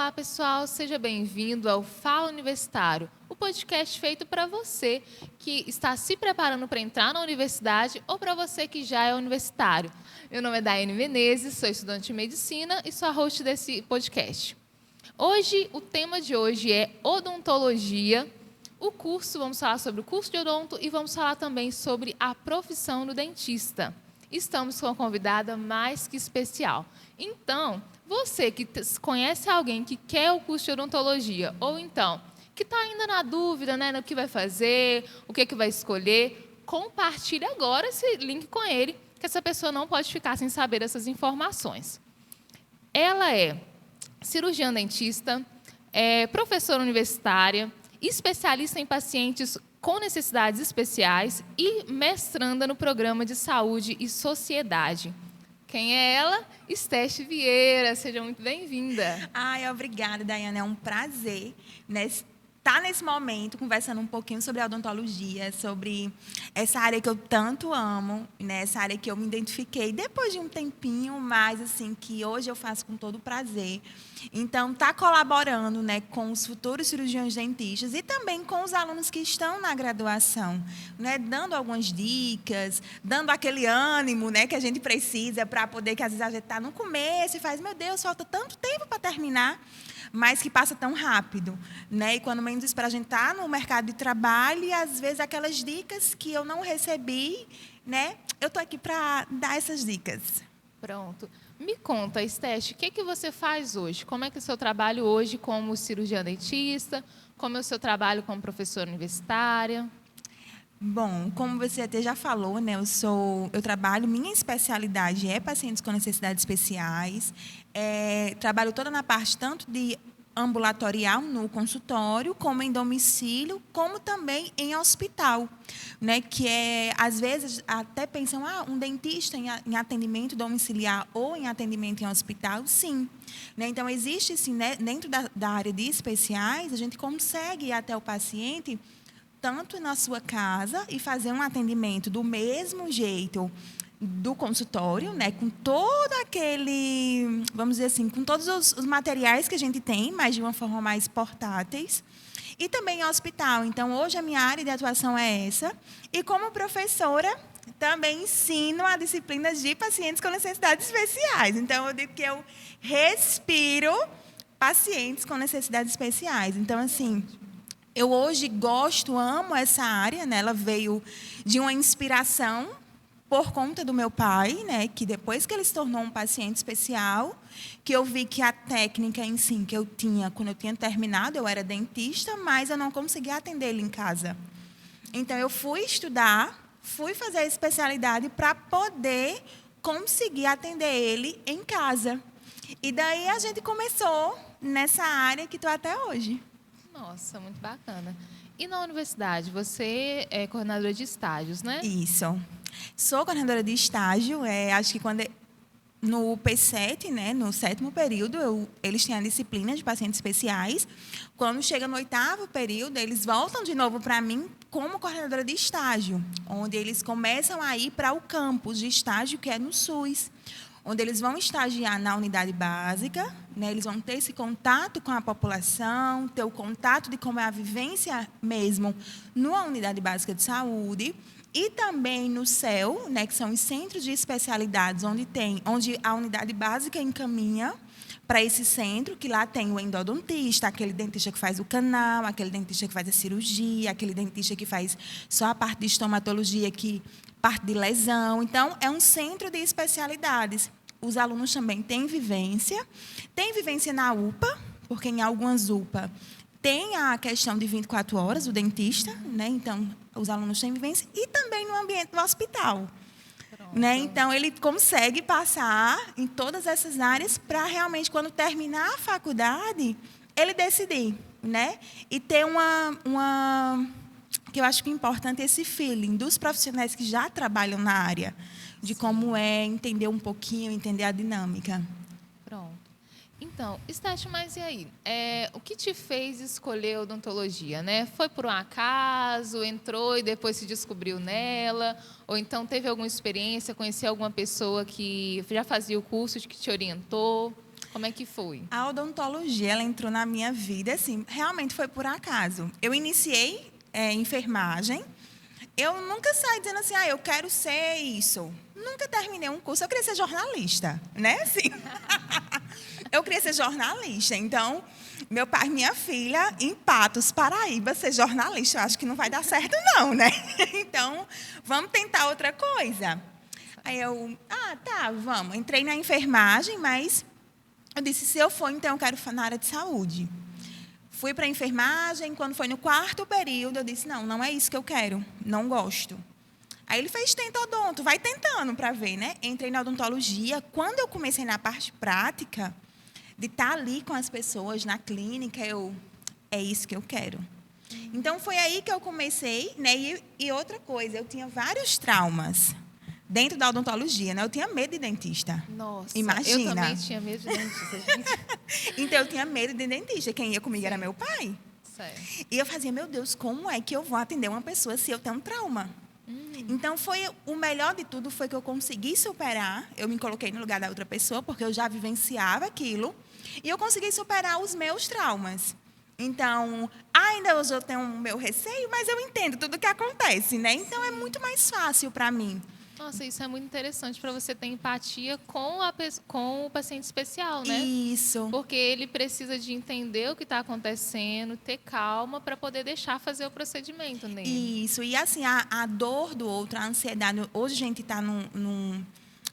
Olá, pessoal, seja bem-vindo ao Fala Universitário, o podcast feito para você que está se preparando para entrar na universidade ou para você que já é universitário. Meu nome é Daiane Menezes, sou estudante de medicina e sou a host desse podcast. Hoje, o tema de hoje é odontologia. Vamos falar sobre o curso de odonto e vamos falar também sobre a profissão do dentista. Estamos com uma convidada mais que especial. Então, você que conhece alguém que quer o curso de odontologia, ou então que está ainda na dúvida, né, no que vai fazer, o que vai escolher, compartilhe agora esse link com ele, que essa pessoa não pode ficar sem saber essas informações. Ela é cirurgiã dentista, professora universitária, especialista em pacientes com necessidades especiais e mestranda no programa de saúde e sociedade. Quem é ela? Estéche Vieira. Seja muito bem-vinda. Ai, obrigada, Daiane. É um prazer, né, estar nesse momento conversando um pouquinho sobre a odontologia, sobre essa área que eu tanto amo, né, essa área que eu me identifiquei depois de um tempinho, mas assim que hoje eu faço com todo prazer. Então, tá colaborando, né, com os futuros cirurgiões dentistas e também com os alunos que estão na graduação, né, dando algumas dicas, dando aquele ânimo, né, que a gente precisa para poder, que às vezes a gente está no começo e faz, meu Deus, falta tanto tempo para terminar, mas que passa tão rápido, né? E quando menos espera, a gente está no mercado de trabalho e às vezes aquelas dicas que eu não recebi, né? Eu estou aqui para dar essas dicas. Pronto. Me conta, Estéche, o que você faz hoje? Como é que é o seu trabalho hoje como cirurgiã dentista? Como é o seu trabalho como professora universitária? Bom, como você até já falou, né, eu trabalho, minha especialidade é pacientes com necessidades especiais. Trabalho toda na parte tanto de ambulatorial no consultório, como em domicílio, como também em hospital, né, que às vezes até pensam, um dentista em atendimento domiciliar ou em atendimento em hospital, sim. Né, então, existe, sim, né, dentro da área de especiais, a gente consegue ir até o paciente tanto na sua casa e fazer um atendimento do mesmo jeito do consultório, né, com todo aquele, vamos dizer assim, com todos os materiais que a gente tem, mas de uma forma mais portáteis, e também em hospital. Então, hoje a minha área de atuação é essa, e como professora também ensino a disciplinas de pacientes com necessidades especiais. Então, eu digo que eu respiro pacientes com necessidades especiais. Então, assim, eu hoje amo essa área, né? Ela veio de uma inspiração por conta do meu pai, né? Que depois que ele se tornou um paciente especial, que eu vi que a técnica em si que eu tinha, quando eu tinha terminado, eu era dentista, mas eu não conseguia atender ele em casa. Então, eu fui estudar, fui fazer a especialidade para poder conseguir atender ele em casa. E daí a gente começou nessa área que estou até hoje. Nossa, muito bacana. E na universidade, você é coordenadora de estágios, né? Isso. Sou coordenadora de estágio. Acho que no P7, né, no 7º período, eles têm a disciplina de pacientes especiais. Quando chega no 8º período, eles voltam de novo para mim como coordenadora de estágio, onde eles começam a ir para o campus de estágio, que é no SUS, onde eles vão estagiar na unidade básica, né? Eles vão ter esse contato com a população, ter o contato de como é a vivência mesmo numa unidade básica de saúde, e também no CEL, né, que são os centros de especialidades, onde a unidade básica encaminha para esse centro, que lá tem o endodontista, aquele dentista que faz o canal, aquele dentista que faz a cirurgia, aquele dentista que faz só a parte de estomatologia, parte de lesão. Então, é um centro de especialidades. Os alunos também têm vivência na UPA, porque em algumas UPA tem a questão de 24 horas, o dentista, né? Então, os alunos têm vivência, e também no ambiente do hospital. Né? Então, ele consegue passar em todas essas áreas para realmente, quando terminar a faculdade, ele decidir, né? E ter que eu acho que é importante esse feeling dos profissionais que já trabalham na área, de como entender um pouquinho, entender a dinâmica. Pronto. Então, Estéche, mas e aí? O que te fez escolher odontologia, né? Foi por um acaso, entrou e depois se descobriu nela? Ou então teve alguma experiência, conheceu alguma pessoa que já fazia o curso, que te orientou? Como é que foi? A odontologia, ela entrou na minha vida, assim, realmente foi por acaso. Eu iniciei enfermagem. Eu nunca saí dizendo assim, eu quero ser isso. Nunca terminei um curso. Eu queria ser jornalista, né? Assim. Eu queria ser jornalista. Então, meu pai e minha filha, em Patos, Paraíba, ser jornalista. Eu acho que não vai dar certo, não, né? Então, vamos tentar outra coisa. Aí eu, tá, vamos. Entrei na enfermagem, mas eu disse, se eu for, então eu quero na área de saúde. Fui para a enfermagem, quando foi no 4º período, eu disse, não é isso que eu quero, não gosto. Aí ele fez, tenta odonto, vai tentando para ver, né? Entrei na odontologia. Quando eu comecei na parte prática, de estar ali com as pessoas na clínica, é isso que eu quero. Então, foi aí que eu comecei, né? E outra coisa, eu tinha vários traumas dentro da odontologia, né? Eu tinha medo de dentista. Nossa, imagina. Eu também tinha medo de dentista, gente. Então, eu tinha medo de dentista. Quem ia comigo era meu pai. Certo. E eu fazia, meu Deus, como é que eu vou atender uma pessoa se eu tenho um trauma? Então, o melhor de tudo foi que eu consegui superar. Eu me coloquei no lugar da outra pessoa, porque eu já vivenciava aquilo. E eu consegui superar os meus traumas. Então, ainda hoje eu tenho o meu receio, mas eu entendo tudo o que acontece, né? Então, é muito mais fácil para mim. Nossa, isso é muito interessante para você ter empatia com o paciente especial, né? Isso. Porque ele precisa de entender o que está acontecendo, ter calma para poder deixar fazer o procedimento nele. Isso. E assim, a dor do outro, a ansiedade. Hoje a gente está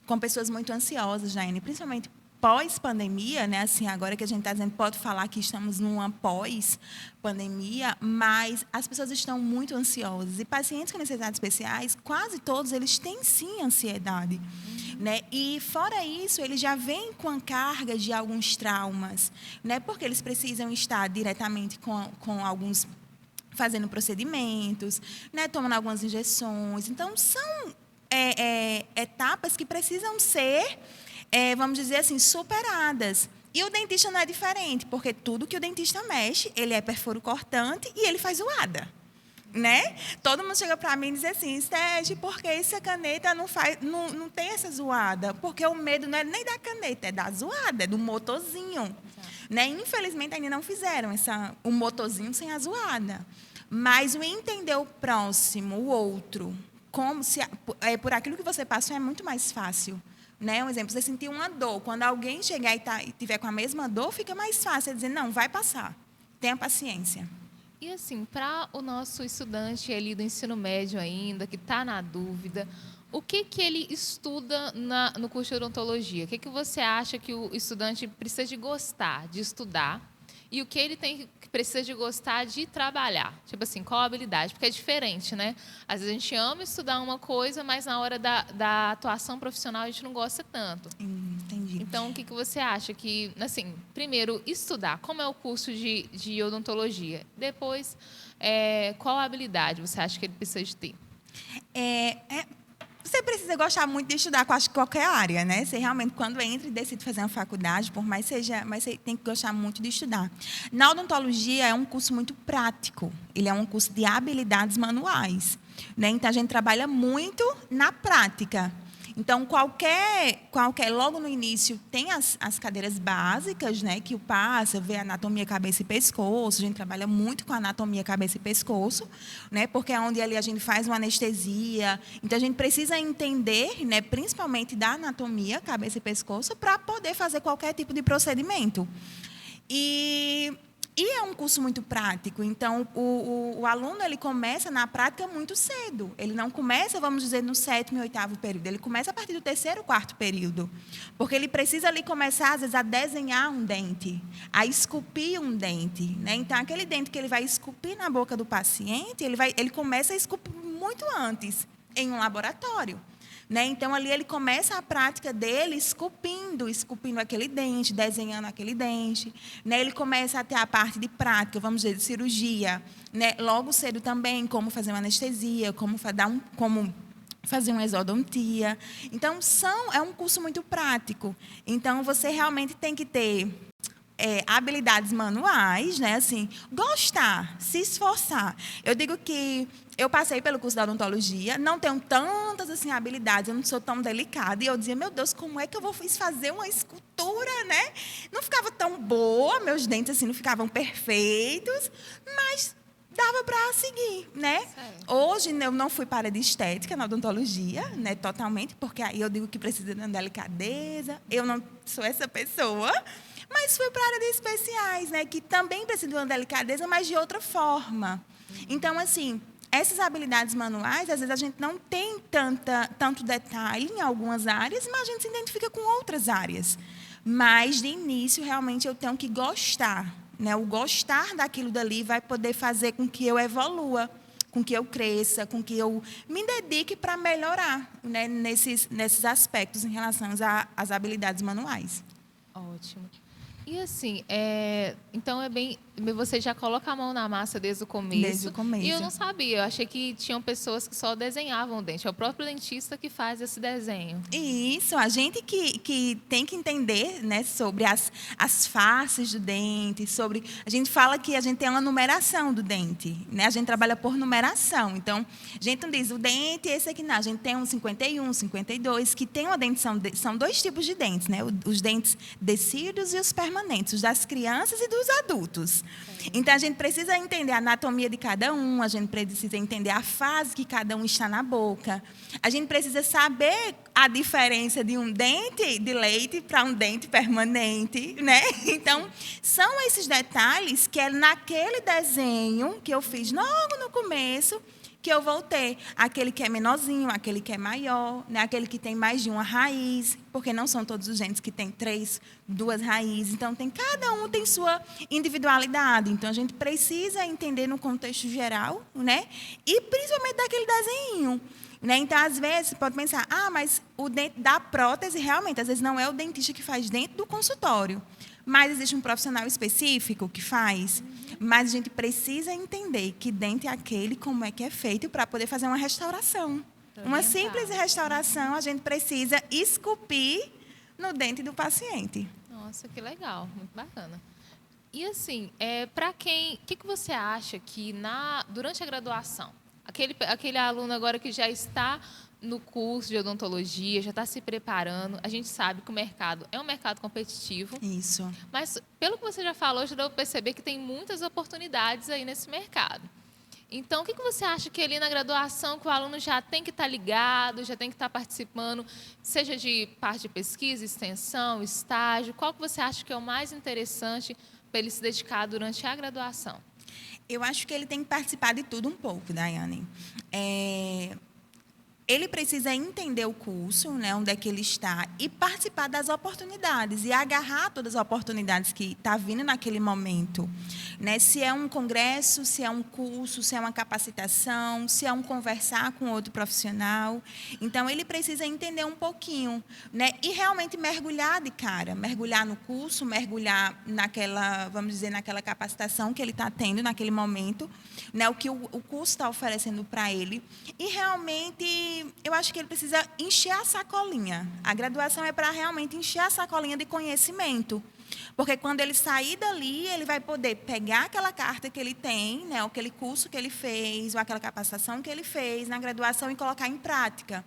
com pessoas muito ansiosas, Jane, principalmente pós-pandemia, né? Assim, agora que a gente está dizendo, pode falar que estamos numa pós-pandemia, mas as pessoas estão muito ansiosas. E pacientes com necessidades especiais, quase todos eles têm sim ansiedade. Né? E, fora isso, eles já vêm com a carga de alguns traumas, né? Porque eles precisam estar diretamente com alguns, fazendo procedimentos, né? Tomando algumas injeções. Então, são etapas que precisam ser, vamos dizer assim, superadas. E o dentista não é diferente, porque tudo que o dentista mexe, ele é perfuro cortante e ele faz zoada. Né? Todo mundo chega para mim e diz assim, Stage, por que essa caneta não tem essa zoada? Porque o medo não é nem da caneta, é da zoada, é do motorzinho. Né? Infelizmente, ainda não fizeram o motorzinho sem a zoada. Mas o entender o próximo, o outro, por aquilo que você passou, é muito mais fácil. Né? Um exemplo, você sentir uma dor. Quando alguém chegar e tiver com a mesma dor, fica mais fácil dizer, não, vai passar. Tenha paciência. E assim, para o nosso estudante ali do ensino médio ainda, que está na dúvida, o que ele estuda no curso de odontologia? O que você acha que o estudante precisa de gostar de estudar? E o que ele precisa de gostar de trabalhar? Tipo assim, qual a habilidade? Porque é diferente, né? Às vezes a gente ama estudar uma coisa, mas na hora da atuação profissional a gente não gosta tanto. Entendi. Então, o que você acha que, assim, primeiro, estudar, como é o curso de odontologia? Depois, qual a habilidade você acha que ele precisa de ter? Você precisa gostar muito de estudar, com acho que qualquer área, né? Você realmente, quando entra e decide fazer uma faculdade, por mais seja, mas você tem que gostar muito de estudar. Na odontologia, é um curso muito prático. Ele é um curso de habilidades manuais. Né? Então, a gente trabalha muito na prática. Então, logo no início, tem as cadeiras básicas, né, que o passa, vê anatomia, cabeça e pescoço. A gente trabalha muito com anatomia, cabeça e pescoço, né, porque é onde ali a gente faz uma anestesia. Então, a gente precisa entender, né, principalmente da anatomia, cabeça e pescoço, para poder fazer qualquer tipo de procedimento. E é um curso muito prático, então o aluno ele começa na prática muito cedo. Ele não começa, vamos dizer, no 7º e 8º período, ele começa a partir do 3º, 4º período. Porque ele precisa ali começar, às vezes, a desenhar um dente, a esculpir um dente. Né? Então, aquele dente que ele vai esculpir na boca do paciente, ele começa a esculpir muito antes, em um laboratório. Né? Então, ali ele começa a prática dele esculpindo aquele dente, desenhando aquele dente. Né? Ele começa a ter a parte de prática, vamos dizer, de cirurgia. Né? Logo cedo também, como fazer uma anestesia, como fazer uma exodontia. Então, é um curso muito prático. Então, você realmente tem que ter habilidades manuais, né? Assim, gostar, se esforçar. Eu digo que eu passei pelo curso da odontologia, não tenho tantas assim habilidades, eu não sou tão delicada. E eu dizia, meu Deus, como é que eu vou fazer uma escultura, né? Não ficava tão boa, meus dentes assim não ficavam perfeitos, mas dava para seguir, né? Certo. Hoje eu não fui para a área de estética na odontologia, né, totalmente, porque aí eu digo que precisa de uma delicadeza. Eu não sou essa pessoa, mas fui para a área de especiais, né, que também precisa de uma delicadeza, mas de outra forma. Então, assim, essas habilidades manuais, às vezes a gente não tem tanto detalhe em algumas áreas, mas a gente se identifica com outras áreas. Mas, de início, realmente eu tenho que gostar. Né? O gostar daquilo dali vai poder fazer com que eu evolua, com que eu cresça, com que eu me dedique para melhorar, né? nesses aspectos em relação às habilidades manuais. Ótimo. E assim, então você já coloca a mão na massa desde o começo. Desde o começo. E eu não sabia, eu achei que tinham pessoas que só desenhavam o dente. É o próprio dentista que faz esse desenho. Isso, a gente que tem que entender, né, sobre as faces do dente, a gente fala que a gente tem uma numeração do dente, né? A gente trabalha por numeração. Então, a gente não diz o dente, esse aqui não. A gente tem um 51, 52, que tem uma dentição, são dois tipos de dentes, né? Os dentes decíduos e os permanentes, os das crianças e dos adultos. Então, a gente precisa entender a anatomia de cada um, a gente precisa entender a fase que cada um está na boca. A gente precisa saber a diferença de um dente de leite para um dente permanente, né? Então, são esses detalhes que é naquele desenho que eu fiz logo no começo que eu vou ter aquele que é menorzinho, aquele que é maior, né? Aquele que tem mais de uma raiz, porque não são todos os dentes que têm duas raízes. Então, cada um tem sua individualidade. Então, a gente precisa entender no contexto geral, né? E principalmente daquele desenho. Né? Então, às vezes, você pode pensar, mas o dente da prótese, realmente, às vezes não é o dentista que faz dentro do consultório. Mas existe um profissional específico que faz. Mas a gente precisa entender que dente é aquele, como é que é feito para poder fazer uma restauração. Uma simples restauração, a gente precisa esculpir no dente do paciente. Nossa, que legal, muito bacana. E assim, para quem, o que você acha que durante a graduação, aquele aluno agora que já está no curso de odontologia, já está se preparando, a gente sabe que o mercado é um mercado competitivo. Isso. Mas, pelo que você já falou, já deu para perceber que tem muitas oportunidades aí nesse mercado. Então, o que você acha que ali na graduação que o aluno já tem que estar ligado, já tem que estar participando, seja de parte de pesquisa, extensão, estágio, qual que você acha que é o mais interessante para ele se dedicar durante a graduação? Eu acho que ele tem que participar de tudo um pouco, Daiane. Ele precisa entender o curso, né, onde é que ele está, e participar das oportunidades, e agarrar todas as oportunidades que está vindo naquele momento. Né? Se é um congresso, se é um curso, se é uma capacitação, se é um conversar com outro profissional. Então, ele precisa entender um pouquinho, né, e realmente mergulhar de cara, mergulhar no curso, mergulhar naquela capacitação que ele está tendo naquele momento, né, o que o curso está oferecendo para ele, e realmente eu acho que ele precisa encher a sacolinha. A graduação é para realmente encher a sacolinha de conhecimento. Porque quando ele sair dali, ele vai poder pegar aquela carta que ele tem, né, ou aquele curso que ele fez, ou aquela capacitação que ele fez na graduação e colocar em prática.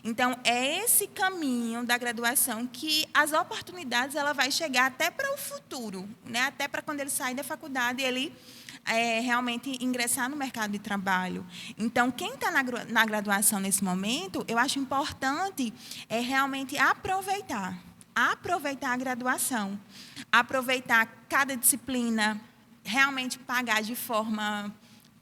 Então, é esse caminho da graduação que as oportunidades ela vai chegar até para o futuro, né, até para quando ele sair da faculdade, ele realmente ingressar no mercado de trabalho. Então, quem está na graduação nesse momento, eu acho importante realmente aproveitar a graduação, aproveitar cada disciplina, realmente pagar de forma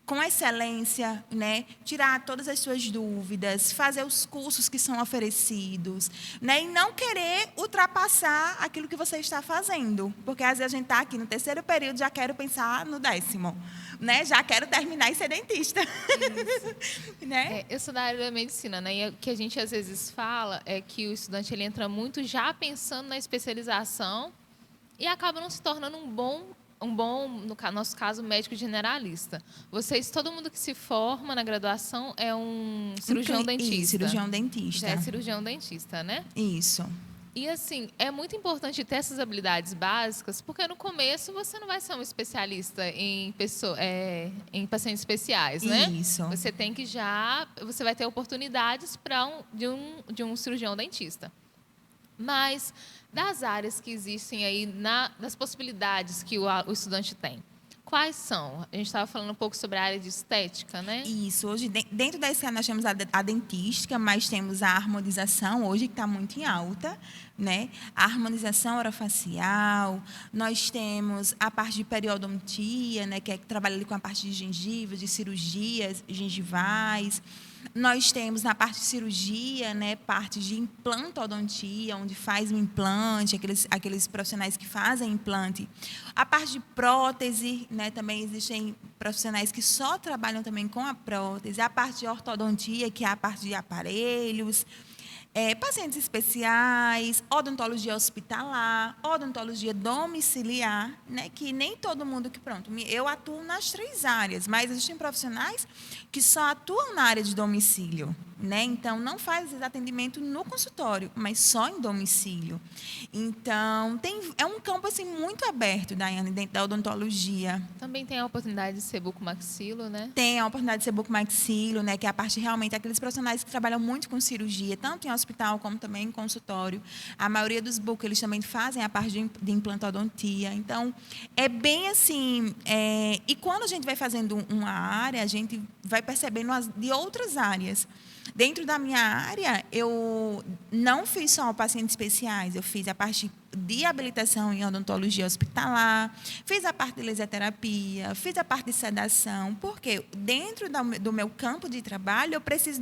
com excelência, né? Tirar todas as suas dúvidas, fazer os cursos que são oferecidos, né? E não querer ultrapassar aquilo que você está fazendo, porque às vezes a gente está aqui no terceiro período, já quero pensar no 10º, né? Já quero terminar e ser dentista. Né? Eu sou da área da medicina, né? E o que a gente às vezes fala é que o estudante ele entra muito já pensando na especialização e acaba não se tornando um bom, no nosso caso, médico generalista. Todo mundo que se forma na graduação é um cirurgião dentista. Cirurgião dentista. Já é cirurgião dentista, né? Isso. E assim, é muito importante ter essas habilidades básicas, porque no começo você não vai ser um especialista em pacientes especiais, né? Isso. Você vai ter oportunidades de um cirurgião dentista. Mas das áreas que existem aí, das possibilidades que o estudante tem, quais são? A gente estava falando um pouco sobre a área de estética, né? Isso. Hoje, dentro da SCA, nós temos a dentística, mas temos a harmonização, hoje, que está muito em alta, né? A harmonização orofacial, nós temos a parte de periodontia, né? Que trabalha ali com a parte de gengivas, de cirurgias gengivais. Nós temos na parte de cirurgia, né, parte de implantodontia, onde faz o implante, aqueles profissionais que fazem implante. A parte de prótese, né, também existem profissionais que só trabalham também com a prótese. A parte de ortodontia, que é a parte de aparelhos. Pacientes especiais, odontologia hospitalar, odontologia domiciliar, né, que nem todo mundo que eu atuo nas 3 áreas, mas existem profissionais que só atuam na área de domicílio, né? Então não faz atendimento no consultório, mas só em domicílio. Então é um campo assim muito aberto, Daiane, dentro da odontologia. Também tem a oportunidade de ser bucomaxilo, né? Tem a oportunidade de ser bucomaxilo, né, que é a parte realmente aqueles profissionais que trabalham muito com cirurgia, tanto em hospital como também em consultório. A maioria dos bucos, eles também fazem a parte de implantodontia. Então, é bem assim... e quando a gente vai fazendo uma área, a gente vai percebendo de outras áreas. Dentro da minha área, eu não fiz só pacientes especiais, eu fiz a parte de habilitação em odontologia hospitalar, fiz a parte de lesioterapia, fiz a parte de sedação, porque dentro do meu campo de trabalho eu preciso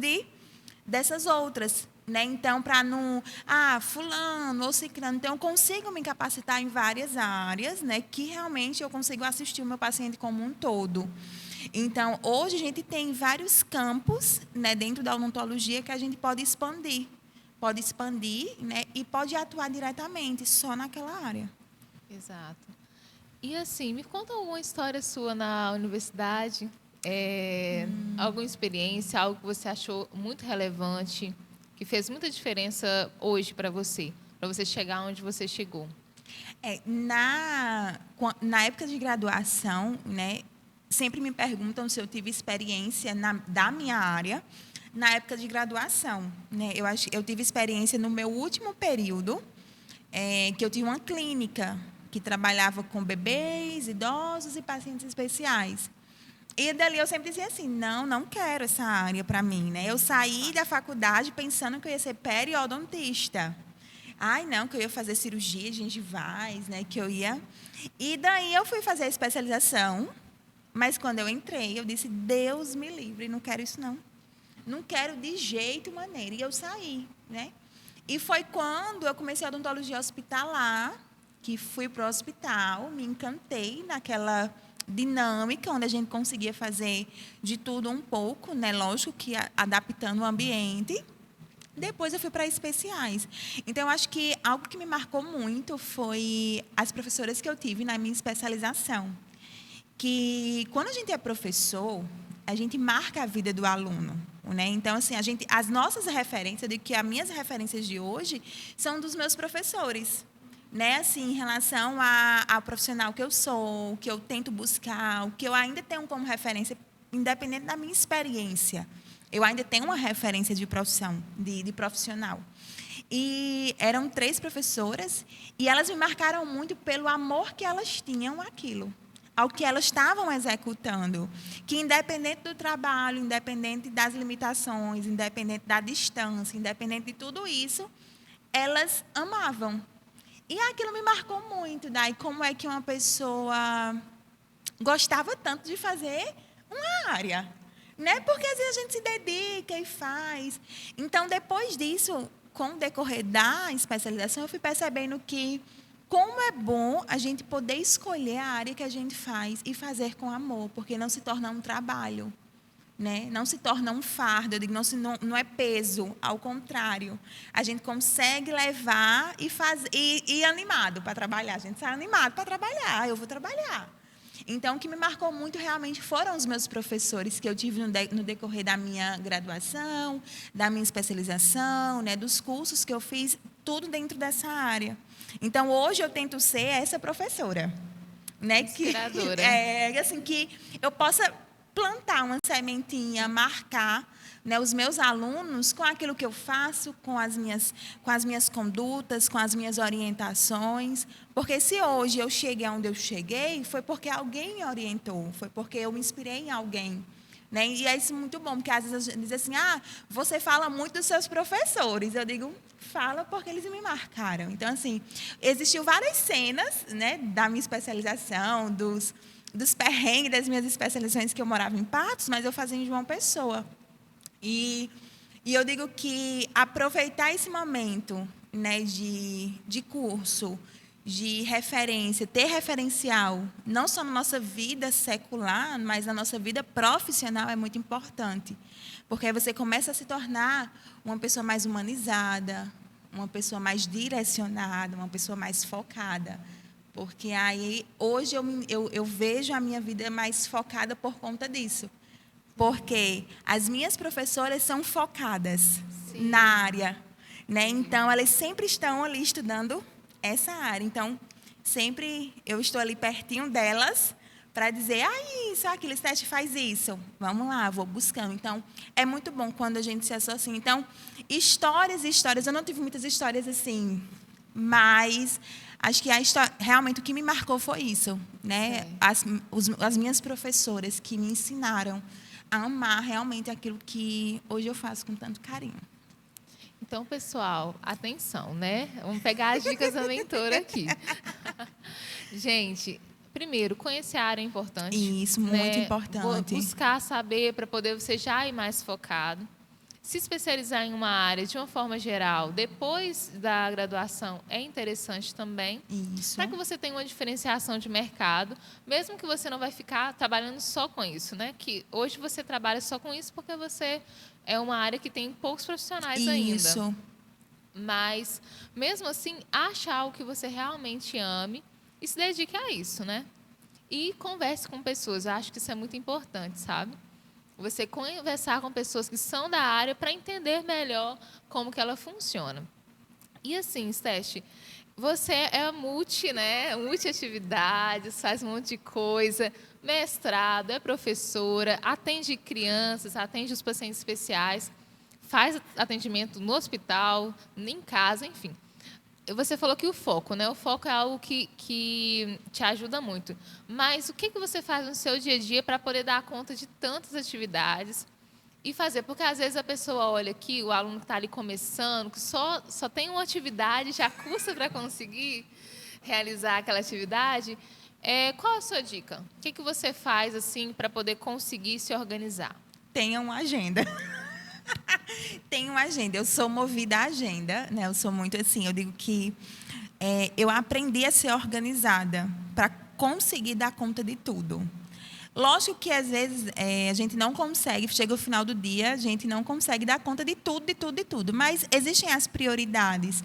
dessas outras, né? Então, para não... fulano ou ciclano. Então, eu consigo me capacitar em várias áreas, né? Que realmente eu consigo assistir o meu paciente como um todo. Então, hoje a gente tem vários campos, né, dentro da odontologia que a gente pode expandir. Pode expandir, né, e pode atuar diretamente só naquela área. Exato. E assim, me conta alguma história sua na universidade, alguma experiência, algo que você achou muito relevante, que fez muita diferença hoje para você chegar onde você chegou. Na época de graduação, né, sempre me perguntam se eu tive experiência da minha área na época de graduação, né? Eu tive experiência no meu último período, que eu tinha uma clínica que trabalhava com bebês, idosos e pacientes especiais. E dali eu sempre dizia assim, não quero essa área para mim, né? Eu saí da faculdade pensando que eu ia ser periodontista. Não, que eu ia fazer cirurgia gengivais, né? Que eu ia... E daí eu fui fazer a especialização, mas quando eu entrei, eu disse, Deus me livre, não quero isso não. Não quero de jeito maneira. E eu saí, né? E foi quando eu comecei a odontologia hospitalar, que fui para o hospital, me encantei naquela dinâmica, onde a gente conseguia fazer de tudo um pouco, né? Lógico que adaptando o ambiente. Depois eu fui para especiais. Então, eu acho que algo que me marcou muito foi as professoras que eu tive na minha especialização. Que quando a gente é professor, a gente marca a vida do aluno, né? Então, assim, as nossas referências, eu digo que as minhas referências de hoje são dos meus professores, né? Assim, em relação ao profissional que eu sou, o que eu tento buscar, o que eu ainda tenho como referência, independente da minha experiência. Eu ainda tenho uma referência de profissão, de profissional. E eram 3 professoras, e elas me marcaram muito pelo amor que elas tinham àquilo, ao que elas estavam executando, que independente do trabalho, independente das limitações, independente da distância, independente de tudo isso, elas amavam. E aquilo me marcou muito, daí como é que uma pessoa gostava tanto de fazer uma área, né? Porque às vezes a gente se dedica e faz. Então, depois disso, com o decorrer da especialização, eu fui percebendo que como é bom a gente poder escolher a área que a gente faz e fazer com amor, porque não se torna um trabalho, né? Não se torna um fardo, eu digo, não é peso, ao contrário. A gente consegue levar e animado para trabalhar. A gente sai animado para trabalhar, eu vou trabalhar. Então, o que me marcou muito realmente foram os meus professores que eu tive no decorrer da minha graduação, da minha especialização, né, dos cursos que eu fiz, tudo dentro dessa área. Então, hoje eu tento ser essa professora, né, Inspiradora. que eu possa plantar uma sementinha, marcar, né, os meus alunos com aquilo que eu faço, com as minhas condutas, com as minhas orientações. Porque se hoje eu cheguei onde eu cheguei, foi porque alguém me orientou, foi porque eu me inspirei em alguém. Né? E é isso muito bom, porque às vezes a gente diz assim, você fala muito dos seus professores. Eu digo, fala porque eles me marcaram. Então, assim, existiu várias cenas, né, da minha especialização, dos perrengues das minhas especializações que eu morava em Patos, mas eu fazia em João Pessoa. E eu digo que aproveitar esse momento, né, de curso, de referência, ter referencial, não só na nossa vida secular, mas na nossa vida profissional é muito importante. Porque aí você começa a se tornar uma pessoa mais humanizada, uma pessoa mais direcionada, uma pessoa mais focada. Porque aí, hoje, eu vejo a minha vida mais focada por conta disso. Porque as minhas professoras são focadas na área, né? Então, elas sempre estão ali estudando essa área. Então, sempre eu estou ali pertinho delas para dizer, isso, aquilo, Steph, faz isso. Vamos lá, vou buscando. Então, é muito bom quando a gente se associa. Então, histórias e histórias. Eu não tive muitas histórias assim, mas acho que realmente o que me marcou foi isso, né? As minhas professoras que me ensinaram a amar realmente aquilo que hoje eu faço com tanto carinho. Então, pessoal, atenção, né? Vamos pegar as dicas da mentora aqui. Gente, primeiro, conhecer a área é importante. Isso, muito importante. Buscar saber para poder você já ir mais focado. Se especializar em uma área de uma forma geral, depois da graduação, é interessante também. Isso. Para que você tenha uma diferenciação de mercado, mesmo que você não vai ficar trabalhando só com isso, né? Que hoje você trabalha só com isso porque você é uma área que tem poucos profissionais ainda. Isso. Mas, mesmo assim, acha algo que você realmente ame e se dedique a isso, né? E converse com pessoas. Eu acho que isso é muito importante, sabe? Você conversar com pessoas que são da área para entender melhor como que ela funciona. E assim, Steph, você é né? Multiatividades, faz um monte de coisa, mestrado, é professora, atende crianças, atende os pacientes especiais, faz atendimento no hospital, em casa, enfim. Você falou que o foco, né? O foco é algo que te ajuda muito. Mas o que você faz no seu dia a dia para poder dar conta de tantas atividades e fazer? Porque, às vezes, a pessoa olha aqui, o aluno que está ali começando, que só tem uma atividade, já custa para conseguir realizar aquela atividade. Qual a sua dica? O que você faz assim para poder conseguir se organizar? Tenha uma agenda. Tenho uma agenda. Eu sou movida à agenda, né? Eu sou muito assim. Eu digo que eu aprendi a ser organizada para conseguir dar conta de tudo. Lógico que às vezes a gente não consegue, chega o final do dia, a gente não consegue dar conta de tudo, de tudo, de tudo. Mas existem as prioridades.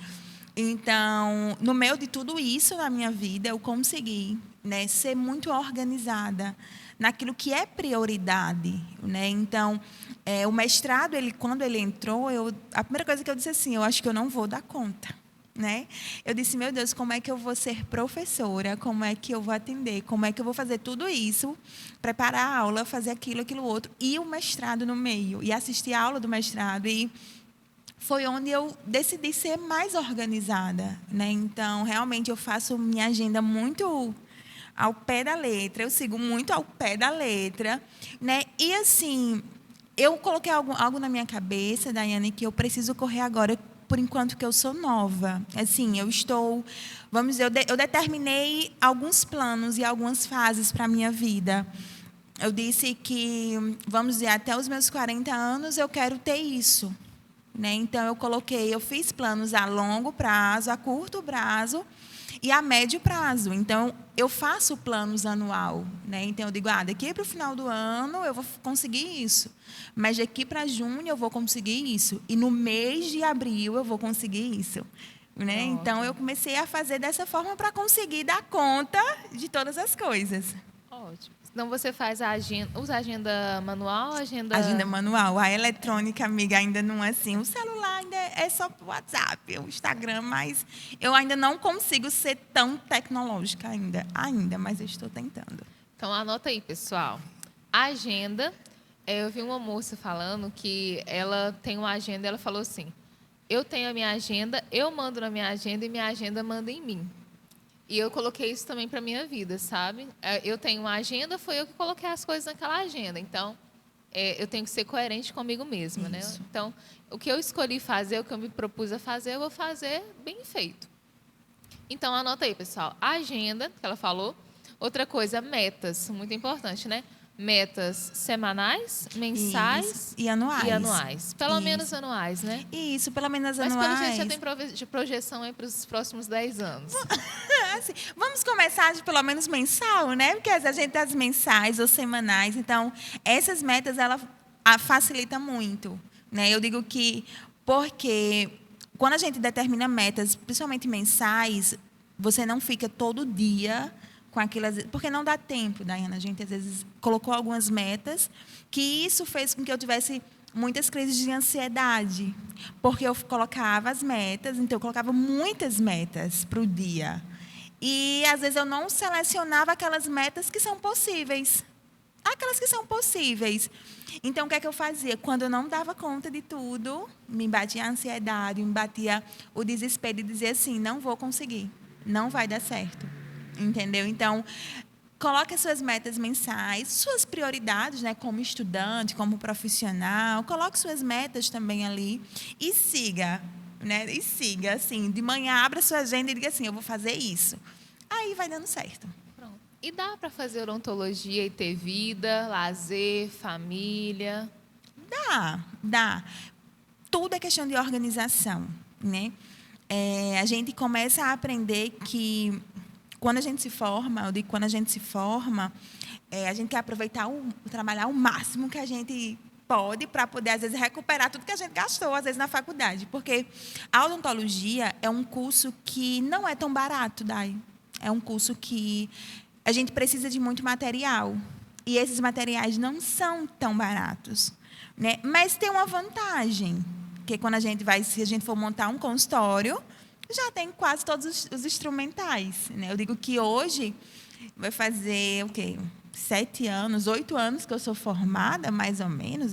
Então, no meio de tudo isso na minha vida, eu consegui, né, ser muito organizada naquilo que é prioridade, né? Então, o mestrado, quando ele entrou, a primeira coisa que eu disse assim, eu acho que eu não vou dar conta, né? Eu disse, meu Deus, como é que eu vou ser professora? Como é que eu vou atender? Como é que eu vou fazer tudo isso? Preparar a aula, fazer aquilo outro. E o mestrado no meio. E assistir a aula do mestrado. E foi onde eu decidi ser mais organizada, né? Então, realmente, eu faço minha agenda muito ao pé da letra, eu sigo muito ao pé da letra, né? E, assim, eu coloquei algo na minha cabeça, Daiane, que eu preciso correr agora, por enquanto que eu sou nova. Assim, eu determinei alguns planos e algumas fases para a minha vida. Eu disse que, vamos dizer, até os meus 40 anos eu quero ter isso, né? Então, eu fiz planos a longo prazo, a curto prazo e a médio prazo. Então, eu faço planos anual, né? Então, eu digo, daqui para o final do ano eu vou conseguir isso. Mas daqui para junho eu vou conseguir isso. E no mês de abril eu vou conseguir isso. Né? Então, eu comecei a fazer dessa forma para conseguir dar conta de todas as coisas. Ótimo. Então você faz a agenda, usa agenda manual, Agenda manual. A eletrônica, amiga, ainda não é assim. O celular ainda é só pro WhatsApp, o Instagram, mas eu ainda não consigo ser tão tecnológica ainda, mas eu estou tentando. Então anota aí, pessoal. A agenda, eu vi uma moça falando que ela tem uma agenda, ela falou assim: eu tenho a minha agenda, eu mando na minha agenda e minha agenda manda em mim. E eu coloquei isso também para minha vida, sabe? Eu tenho uma agenda, foi eu que coloquei as coisas naquela agenda. Então, eu tenho que ser coerente comigo mesma, né? Então, o que eu escolhi fazer, o que eu me propus a fazer, eu vou fazer bem feito. Então, anota aí, pessoal. A agenda, que ela falou. Outra coisa, metas. Muito importante, né? Metas semanais, mensais Isso. E anuais. Pelo menos anuais, né? Isso, pelo menos Mas anuais. pelo jeito já tem projeção aí para os próximos 10 anos. Assim, vamos começar de pelo menos mensal, né? Porque a gente tem as mensais ou semanais. Então, essas metas, ela facilita muito, né? Eu digo que porque quando a gente determina metas, principalmente mensais, você não fica todo dia com aquelas, porque não dá tempo, Daiana. A gente às vezes colocou algumas metas, que isso fez com que eu tivesse muitas crises de ansiedade, porque eu colocava as metas, então eu colocava muitas metas para o dia. E às vezes eu não selecionava aquelas metas que são possíveis. Aquelas que são possíveis. Então, o que é que eu fazia? Quando eu não dava conta de tudo, me batia a ansiedade, me batia o desespero e dizia assim: não vou conseguir, não vai dar certo. Entendeu? Então, coloque as suas metas mensais, suas prioridades, né, como estudante, como profissional. Coloque suas metas também ali e siga, né? E siga, assim, de manhã abra sua agenda e diga assim: eu vou fazer isso. Aí vai dando certo. Pronto. E dá para fazer odontologia e ter vida, lazer, família? Dá. Tudo é questão de organização, né? A gente começa a aprender que quando a gente se forma, eu digo quando a gente se forma, a gente quer aproveitar, trabalhar o máximo que a gente pode para poder, às vezes, recuperar tudo que a gente gastou, às vezes, na faculdade. Porque a odontologia é um curso que não é tão barato, Dai. É um curso que a gente precisa de muito material. E esses materiais não são tão baratos, né? Mas tem uma vantagem, que quando se a gente for montar um consultório, já tem quase todos os instrumentais, né? Eu digo que hoje vai fazer o quê? 7 anos, 8 anos que eu sou formada, mais ou menos.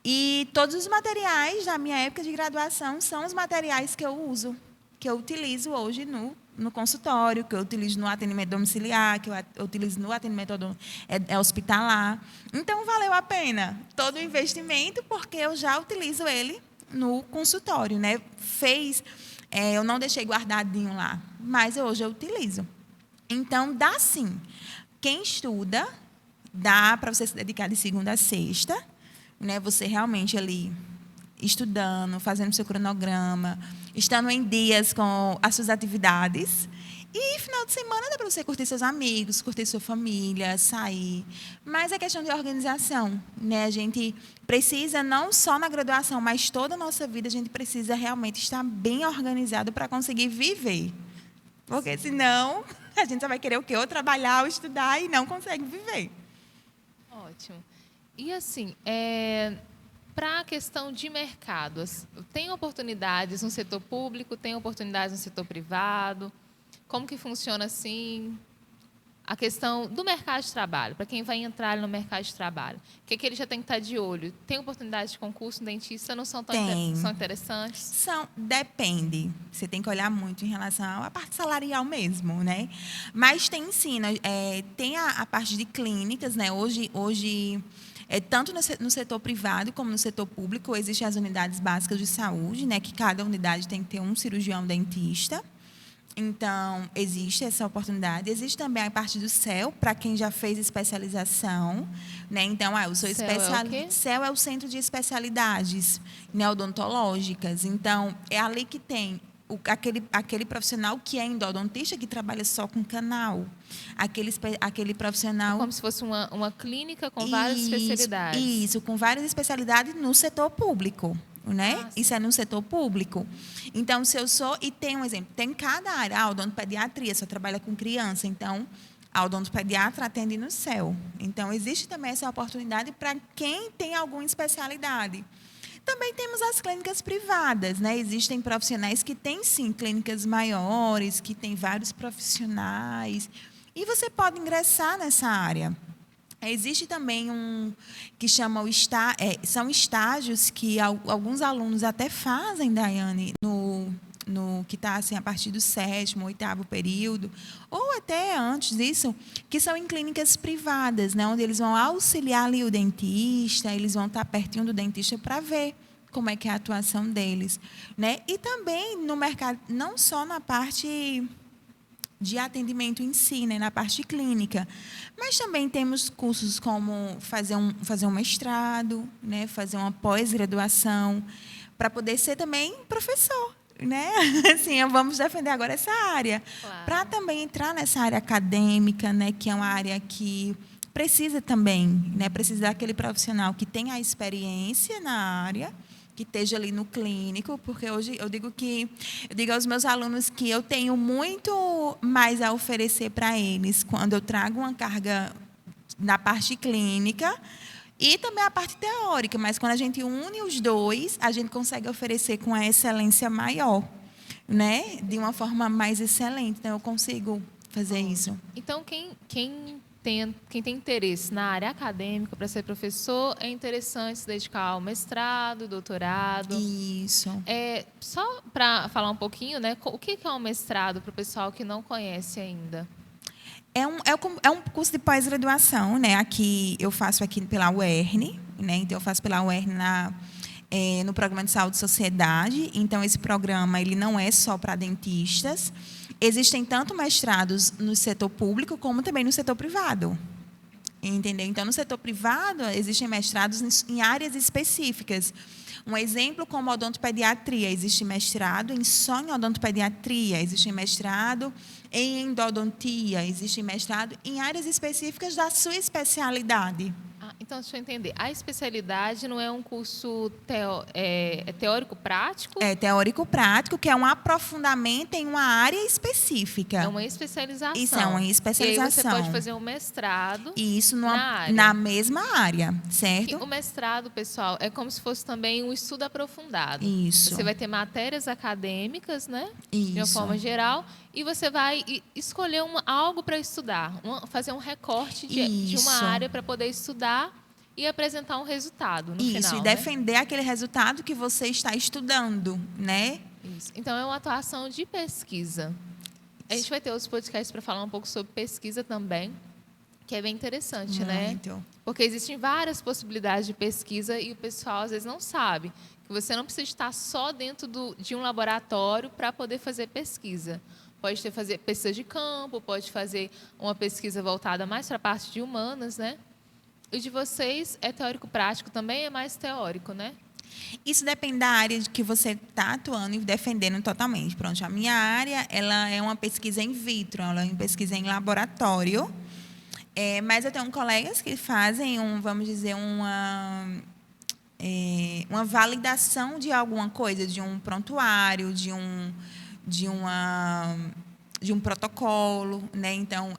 E todos os materiais da minha época de graduação são os materiais que eu uso, que eu utilizo hoje no consultório, que eu utilizo no atendimento domiciliar, que eu utilizo no atendimento hospitalar. Então, valeu a pena todo o investimento, porque eu já utilizo ele no consultório, né? Eu não deixei guardadinho lá, mas hoje eu utilizo. Então, dá sim. Quem estuda, dá para você se dedicar de segunda a sexta, né? Você realmente ali estudando, fazendo seu cronograma, estando em dias com as suas atividades. E final de semana dá para você curtir seus amigos, curtir sua família, sair. Mas é questão de organização, né? A gente precisa, não só na graduação, mas toda a nossa vida, a gente precisa realmente estar bem organizado para conseguir viver. Porque senão a gente só vai querer o quê? Ou trabalhar, ou estudar e não consegue viver. Ótimo. E assim, para a questão de mercados, tem oportunidades no setor público, tem oportunidades no setor privado? Como que funciona assim a questão do mercado de trabalho, para quem vai entrar no mercado de trabalho? O que ele já tem que estar de olho? Tem oportunidades de concurso no dentista? Não são tão são interessantes? Depende. Você tem que olhar muito em relação à parte salarial mesmo, né? Mas tem ensino. Tem a parte de clínicas, né? Hoje tanto no setor privado como no setor público, existem as unidades básicas de saúde, né? Que cada unidade tem que ter um cirurgião dentista. Então, existe essa oportunidade. Existe também a parte do CEL, para quem já fez especialização, né? Então, eu sou especialista. CEL é o Centro de Especialidades, né, odontológicas. Então, é ali que tem aquele profissional que é endodontista, que trabalha só com canal. Aquele profissional... Como se fosse uma clínica com várias especialidades. Isso, com várias especialidades no setor público. Né? Isso é no setor público. Então, se eu sou... E tem um exemplo. Tem cada área. A odontopediatria só trabalha com criança. Então, a odontopediatra atende no céu. Então, existe também essa oportunidade para quem tem alguma especialidade. Também temos as clínicas privadas, né? Existem profissionais que têm, sim, clínicas maiores, que têm vários profissionais, e você pode ingressar nessa área. Existe também que chama são estágios que alguns alunos até fazem, Daiane, no que está assim, a partir do 7º, 8º período, ou até antes disso, que são em clínicas privadas, né, onde eles vão auxiliar ali o dentista, eles vão estar pertinho do dentista para ver como é que é a atuação deles, né? E também no mercado, não só na parte de atendimento em si, né, na parte clínica, mas também temos cursos como fazer um mestrado, né, fazer uma pós-graduação, para poder ser também professor, né? Assim, vamos defender agora essa área, Claro. Para também entrar nessa área acadêmica, né, que é uma área que precisa também, né, precisa daquele profissional que tenha a experiência na área, que esteja ali no clínico, porque hoje eu digo aos meus alunos que eu tenho muito mais a oferecer para eles quando eu trago uma carga na parte clínica e também a parte teórica, mas quando a gente une os dois, a gente consegue oferecer com a excelência maior, né? De uma forma mais excelente. Então, eu consigo fazer isso. Então, quem tem interesse na área acadêmica para ser professor, é interessante se dedicar ao mestrado, doutorado. Isso. Só para falar um pouquinho, né, o que é um mestrado para o pessoal que não conhece ainda? É um curso de pós-graduação, né? Aqui eu faço aqui pela UERN, né? Então eu faço pela UERN no programa de saúde e sociedade. Então esse programa ele não é só para dentistas. Existem tanto mestrados no setor público como também no setor privado. Entendeu? Então, no setor privado, existem mestrados em áreas específicas. Um exemplo como odontopediatria. Existe mestrado só em odontopediatria, existe mestrado em endodontia, existe mestrado em áreas específicas da sua especialidade. Então, deixa eu entender. A especialidade não é um curso teórico-prático? É teórico-prático, que é um aprofundamento em uma área específica. É uma especialização. Isso é uma especialização. E aí você pode fazer um mestrado na mesma área, certo? O mestrado, pessoal, é como se fosse também um estudo aprofundado. Isso. Você vai ter matérias acadêmicas, né? Isso. De uma forma geral, e você vai escolher algo para estudar, fazer um recorte de uma área para poder estudar e apresentar um resultado no final. Isso, e defender aquele resultado que você está estudando, né? Isso. Então, é uma atuação de pesquisa. A gente vai ter outros podcasts para falar um pouco sobre pesquisa também, que é bem interessante, né? Porque existem várias possibilidades de pesquisa e o pessoal, às vezes, não sabe que você não precisa estar só dentro de um laboratório para poder fazer pesquisa. Pode fazer pesquisa de campo, pode fazer uma pesquisa voltada mais para a parte de humanas, né? E de vocês, é teórico-prático também, é mais teórico, né? Isso depende da área de que você está atuando e defendendo totalmente. Pronto, a minha área ela é uma pesquisa in vitro, ela é uma pesquisa em laboratório. Mas eu tenho colegas que fazem, vamos dizer, uma validação de alguma coisa, de um prontuário, de um protocolo, né? Então,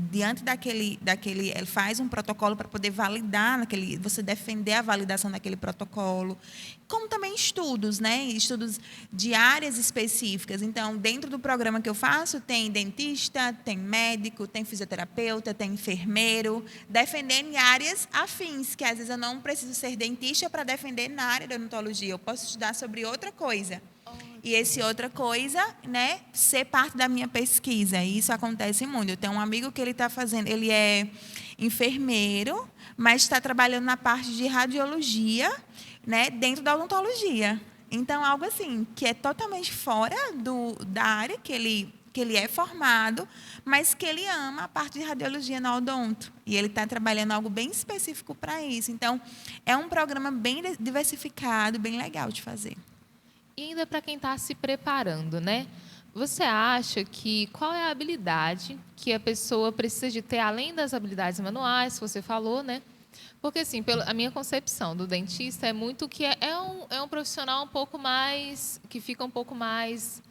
diante daquele, ele faz um protocolo para poder validar você defender a validação daquele protocolo, como também estudos, né? Estudos de áreas específicas. Então, dentro do programa que eu faço, tem dentista, tem médico, tem fisioterapeuta, tem enfermeiro, defendendo em áreas afins, que às vezes eu não preciso ser dentista para defender na área da odontologia, eu posso estudar sobre outra coisa. E esse outra coisa, né, ser parte da minha pesquisa. E isso acontece muito. Eu tenho um amigo que ele é enfermeiro, mas está trabalhando na parte de radiologia, né, dentro da odontologia. Então, algo assim, que é totalmente fora da área que ele é formado, mas que ele ama a parte de radiologia na odonto. E ele está trabalhando algo bem específico para isso. Então, é um programa bem diversificado, bem legal de fazer. E ainda para quem está se preparando, né? Você acha que qual é a habilidade que a pessoa precisa de ter, além das habilidades manuais, que você falou, né? Porque, assim, a minha concepção do dentista é muito que é um profissional um pouco mais, que fica um pouco mais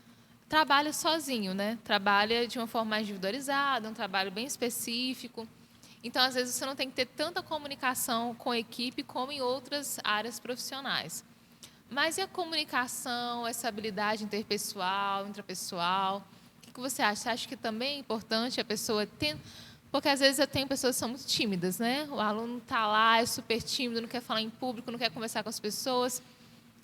trabalha sozinho, né? Trabalha de uma forma mais individualizada, um trabalho bem específico. Então, às vezes, você não tem que ter tanta comunicação com a equipe como em outras áreas profissionais. Mas e a comunicação, essa habilidade interpessoal, intrapessoal? O que você acha? Você acha que também é importante a pessoa ter... Porque, às vezes, eu tenho pessoas que são muito tímidas, né? O aluno está lá, é super tímido, não quer falar em público, não quer conversar com as pessoas.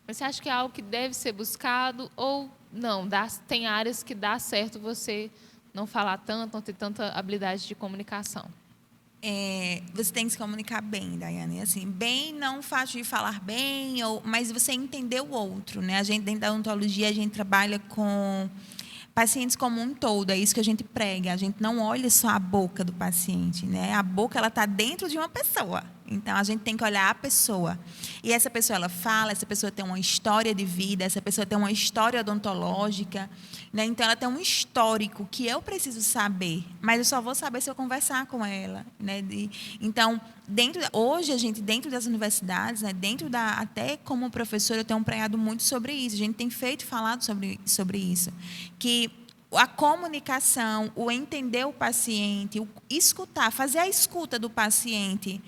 Mas você acha que é algo que deve ser buscado ou não? Tem áreas que dá certo você não falar tanto, não ter tanta habilidade de comunicação? Você tem que se comunicar bem, Daiane. Assim, bem, não fácil de falar bem, mas você entender o outro, né? A gente, dentro da odontologia, a gente trabalha com pacientes como um todo, é isso que a gente prega. A gente não olha só a boca do paciente, né? A boca, ela está dentro de uma pessoa. Então, a gente tem que olhar a pessoa. E essa pessoa, ela fala, essa pessoa tem uma história de vida, essa pessoa tem uma história odontológica, né? Então, ela tem um histórico que eu preciso saber, mas eu só vou saber se eu conversar com ela, né? Então, hoje, a gente, dentro das universidades, né? Até como professora, eu tenho pregado muito sobre isso. A gente tem falado sobre isso. Que a comunicação, o entender o paciente, o escutar, fazer a escuta do paciente,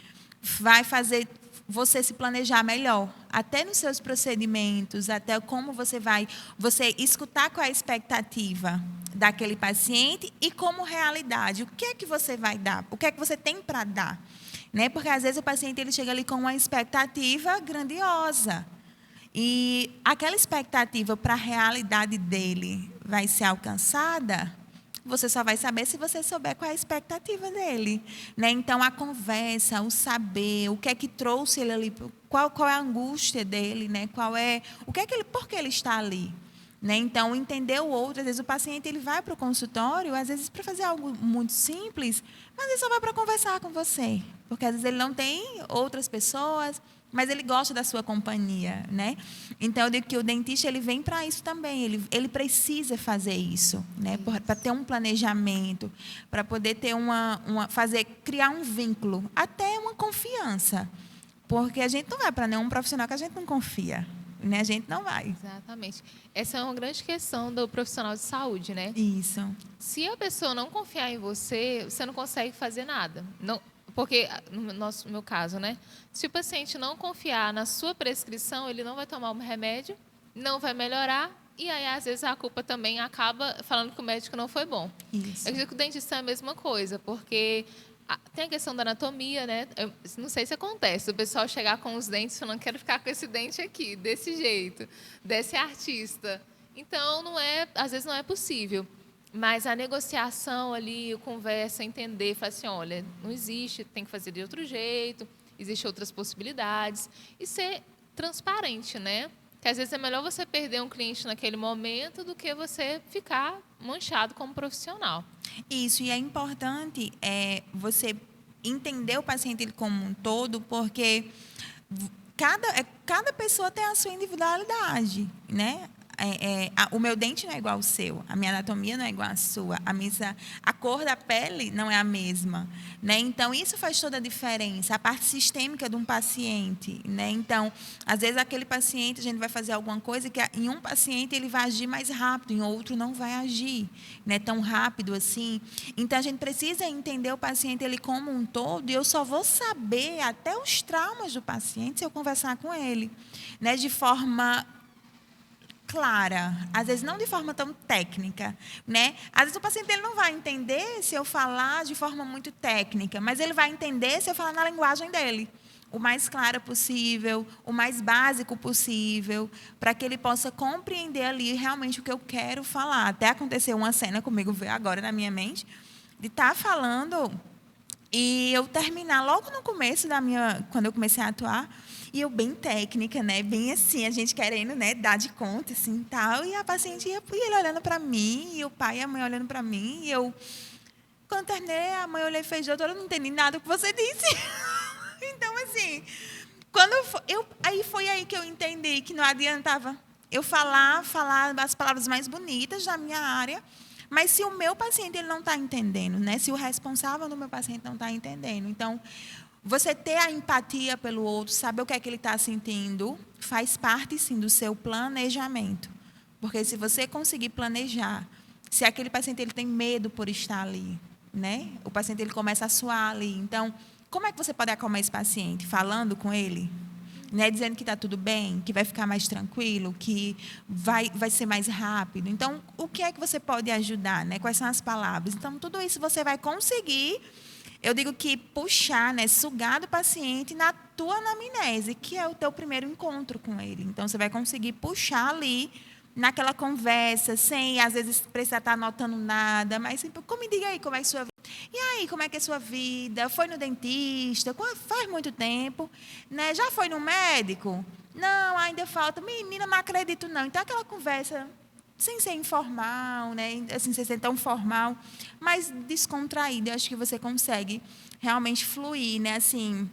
vai fazer você se planejar melhor, até nos seus procedimentos, até como você escutar qual é a expectativa daquele paciente e como realidade, o que é que você vai dar, o que é que você tem para dar, né? Porque às vezes o paciente ele chega ali com uma expectativa grandiosa e aquela expectativa para a realidade dele vai ser alcançada. Você só vai saber se você souber qual é a expectativa dele, né? Então, a conversa, o saber, o que é que trouxe ele ali, qual é a angústia dele, né? Por que ele está ali, né? Então, entender o outro. Às vezes, o paciente ele vai para o consultório, às vezes, para fazer algo muito simples, mas ele só vai para conversar com você, porque, às vezes, ele não tem outras pessoas, mas ele gosta da sua companhia, né? Então, eu digo que o dentista ele vem para isso também. Ele precisa fazer isso, né? Para ter um planejamento, para poder ter criar um vínculo, até uma confiança. Porque a gente não vai para nenhum profissional que a gente não confia, né? A gente não vai. Exatamente. Essa é uma grande questão do profissional de saúde, né? Isso. Se a pessoa não confiar em você, você não consegue fazer nada. Não, porque, no meu caso, né? Se o paciente não confiar na sua prescrição, ele não vai tomar um remédio, não vai melhorar, e aí, às vezes, a culpa também acaba falando que o médico não foi bom. Isso. Eu acredito que o dentista é a mesma coisa, porque tem a questão da anatomia, né? Eu não sei se acontece, o pessoal chegar com os dentes falando, quero ficar com esse dente aqui, desse jeito, desse artista. Então, às vezes não é possível. Mas a negociação ali, a conversa, entender, falar assim, olha, não existe, tem que fazer de outro jeito, existem outras possibilidades. E ser transparente, né? Que às vezes é melhor você perder um cliente naquele momento do que você ficar manchado como profissional. Isso, e é importante você entender o paciente como um todo, porque cada pessoa tem a sua individualidade, né? O meu dente não é igual ao seu, a minha anatomia não é igual à sua, a cor da pele não é a mesma, né? Então, isso faz toda a diferença, a parte sistêmica de um paciente, né? Então, às vezes, aquele paciente, a gente vai fazer alguma coisa que em um paciente ele vai agir mais rápido, em outro não vai agir, né? Tão rápido assim. Então, a gente precisa entender o paciente ele como um todo, e eu só vou saber até os traumas do paciente se eu conversar com ele, né? De forma clara, às vezes não de forma tão técnica, né? Às vezes o paciente ele não vai entender se eu falar de forma muito técnica, mas ele vai entender se eu falar na linguagem dele, o mais clara possível, o mais básico possível, para que ele possa compreender ali realmente o que eu quero falar. Até aconteceu uma cena comigo, veio agora na minha mente, de estar falando e eu terminar logo no começo quando eu comecei a atuar, e eu bem técnica, né? Bem assim, a gente querendo, né, dar de conta, assim, tal. E a paciente e ele olhando para mim, e o pai e a mãe olhando para mim. E eu, quando terminei, a mãe olhou e fez, doutora, eu não entendi nada do que você disse. Então, assim, aí foi aí que eu entendi que não adiantava eu falar as palavras mais bonitas da minha área, mas se o meu paciente ele não está entendendo, né? Se o responsável do meu paciente não está entendendo. Então, você ter a empatia pelo outro, saber o que é que ele está sentindo, faz parte, sim, do seu planejamento. Porque se você conseguir planejar, se aquele paciente ele tem medo por estar ali, né? O paciente ele começa a suar ali. Então, como é que você pode acalmar esse paciente? Falando com ele, né? Dizendo que está tudo bem, que vai ficar mais tranquilo, que vai ser mais rápido. Então, o que é que você pode ajudar, né? Quais são as palavras? Então, tudo isso você vai conseguir, eu digo que puxar, né? Sugar do paciente na tua anamnese, que é o teu primeiro encontro com ele. Então, você vai conseguir puxar ali naquela conversa, sem, às vezes, precisar estar anotando nada, mas sempre, me diga aí como é que sua vida. E aí, como é que é a sua vida? Foi no dentista? Faz muito tempo, né? Já foi no médico? Não, ainda falta. Menina, não acredito, não. Então, aquela conversa sem ser informal, né? Assim, sem ser tão formal, mas descontraída. Eu acho que você consegue realmente fluir, né? Assim,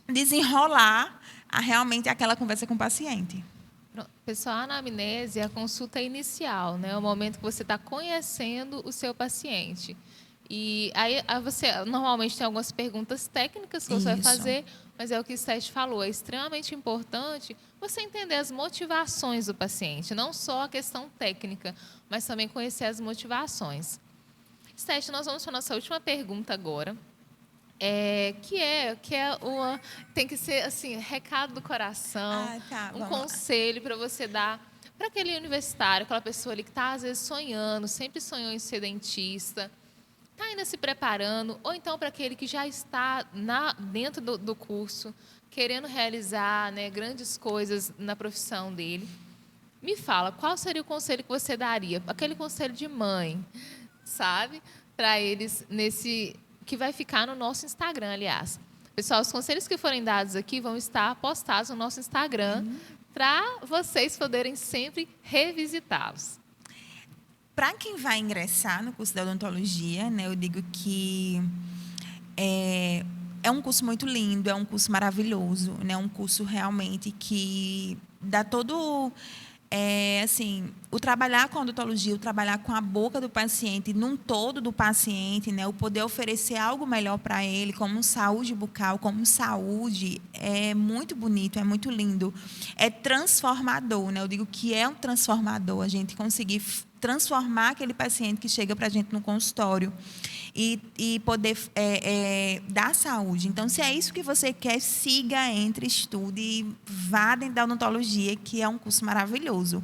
desenrolar realmente aquela conversa com o paciente. Pessoal, a anamnese é a consulta inicial, né? É o momento que você está conhecendo o seu paciente. E aí você normalmente tem algumas perguntas técnicas que você vai fazer, mas é o que o Stécio falou, é extremamente importante você entender as motivações do paciente, não só a questão técnica, mas também conhecer as motivações. Stécio, nós vamos para a nossa última pergunta agora. Tem que ser assim, recado do coração, um conselho para você dar para aquele universitário, aquela pessoa ali que está às vezes sonhando, sempre sonhou em ser dentista, está ainda se preparando, ou então para aquele que já está dentro do curso, querendo realizar, né, grandes coisas na profissão dele. Me fala, qual seria o conselho que você daria? Aquele conselho de mãe, sabe? Para eles que vai ficar no nosso Instagram, aliás. Pessoal, os conselhos que forem dados aqui vão estar postados no nosso Instagram para vocês poderem sempre revisitá-los. Para quem vai ingressar no curso da odontologia, né, eu digo que é um curso muito lindo, é um curso maravilhoso, né, um curso realmente que dá todo... assim, o trabalhar com a odontologia, o trabalhar com a boca do paciente, num todo do paciente, né, o poder oferecer algo melhor para ele, como saúde bucal, como saúde, é muito bonito, é muito lindo. É transformador, né? Eu digo que é um transformador, a gente conseguir transformar aquele paciente que chega para a gente no consultório e poder dar saúde. Então, se é isso que você quer, siga, entre, estude, vá dentro da odontologia, que é um curso maravilhoso.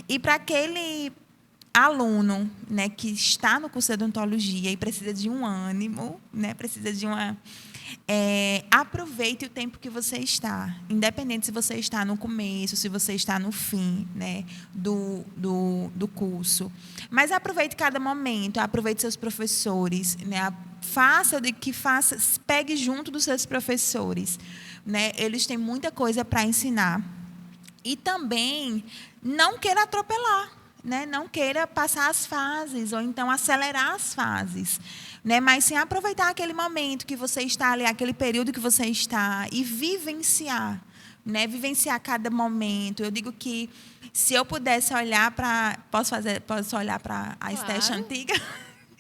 E para aquele aluno, né, que está no curso de odontologia e precisa de um ânimo, né, precisa de uma... aproveite o tempo que você está, independente se você está no começo, se você está no fim, né, do curso. Mas aproveite cada momento, aproveite seus professores, né, pegue junto dos seus professores, né, eles têm muita coisa para ensinar. E também não queira atropelar, né, não queira passar as fases ou então acelerar as fases, né, mas sim aproveitar aquele momento que você está ali, aquele período que você está e vivenciar, né, vivenciar cada momento. Eu digo que se eu pudesse olhar para... Posso olhar para a estética antiga?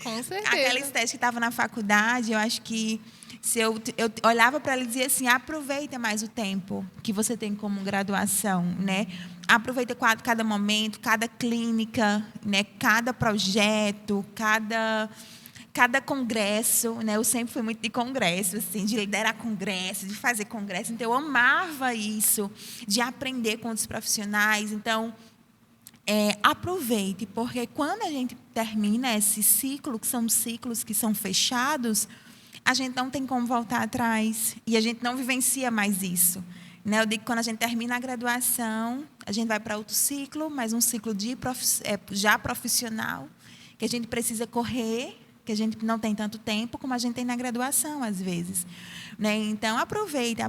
Com certeza. Aquela estética que estava na faculdade, eu acho que se eu olhava para ela e dizia assim, aproveita mais o tempo que você tem como graduação, né? Aproveita cada momento, cada clínica, né? Cada projeto, cada congresso, né? Eu sempre fui muito de congresso, assim, de liderar congresso, de fazer congresso. Então, eu amava isso, de aprender com outros profissionais. Então, aproveite, porque quando a gente termina esse ciclo, que são ciclos que são fechados, a gente não tem como voltar atrás e a gente não vivencia mais isso, né? Eu digo que quando a gente termina a graduação, a gente vai para outro ciclo, mas um ciclo já profissional, que a gente precisa correr, que a gente não tem tanto tempo como a gente tem na graduação, às vezes, né? Então, aproveite,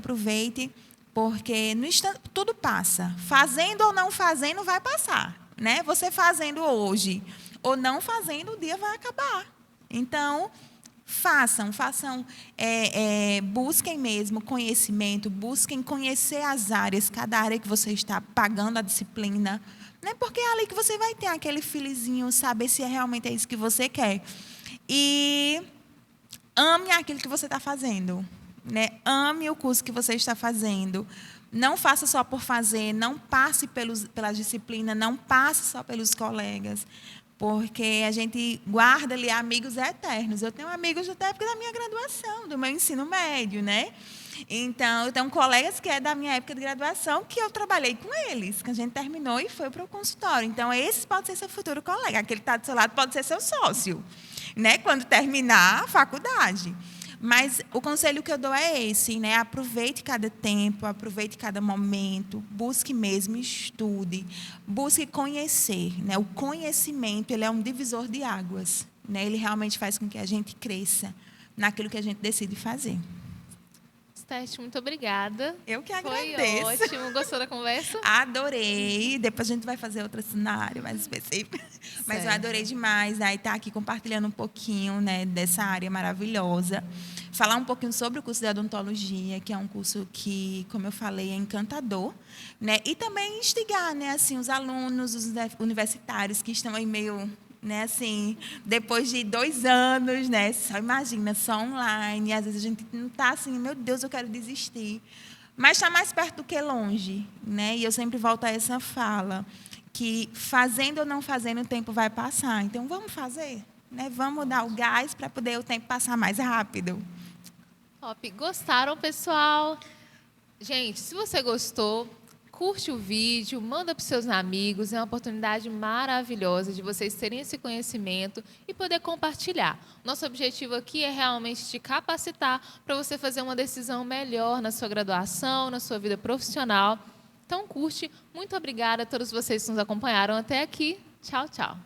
porque no instante, tudo passa. Fazendo ou não fazendo, vai passar, né? Você fazendo hoje ou não fazendo, o dia vai acabar. Então, façam, busquem mesmo conhecimento, busquem conhecer as áreas, cada área que você está pagando a disciplina, né? Porque é ali que você vai ter aquele filizinho, saber se realmente é isso que você quer. E ame aquilo que você está fazendo, né? Ame o curso que você está fazendo. Não faça só por fazer, não passe pela disciplina, não passe só pelos colegas, porque a gente guarda ali amigos eternos. Eu tenho amigos da época da minha graduação, do meu ensino médio, né? Então, eu tenho colegas que é da minha época de graduação que eu trabalhei com eles, que a gente terminou e foi para o consultório. Então, esse pode ser seu futuro colega. Aquele que está do seu lado pode ser seu sócio, né? Quando terminar a faculdade. Mas o conselho que eu dou é esse, né? Aproveite cada tempo, aproveite cada momento, busque mesmo, estude, busque conhecer, né? O conhecimento, ele é um divisor de águas, né? Ele realmente faz com que a gente cresça naquilo que a gente decide fazer. Estécia, muito obrigada. Eu que Foi agradeço. ótimo. Gostou da conversa? Adorei. Depois a gente vai fazer outra cenário mais específico. Mas eu adorei demais estar aqui compartilhando um pouquinho, né, dessa área maravilhosa. Falar um pouquinho sobre o curso de odontologia, que é um curso que, como eu falei, é encantador, né? E também instigar, né, assim, os alunos, os universitários que estão aí meio, né, assim, depois de 2 anos, né, só imagina, só online, às vezes a gente não está assim, meu Deus, eu quero desistir, mas está mais perto do que longe, né? E eu sempre volto a essa fala, que fazendo ou não fazendo, o tempo vai passar. Então, vamos fazer, né? Vamos dar o gás para poder o tempo passar mais rápido. Top. Gostaram, pessoal? Gente, se você gostou, curte o vídeo, manda para os seus amigos. É uma oportunidade maravilhosa de vocês terem esse conhecimento e poder compartilhar. Nosso objetivo aqui é realmente te capacitar para você fazer uma decisão melhor na sua graduação, na sua vida profissional. Então, curte. Muito obrigada a todos vocês que nos acompanharam até aqui. Tchau, tchau.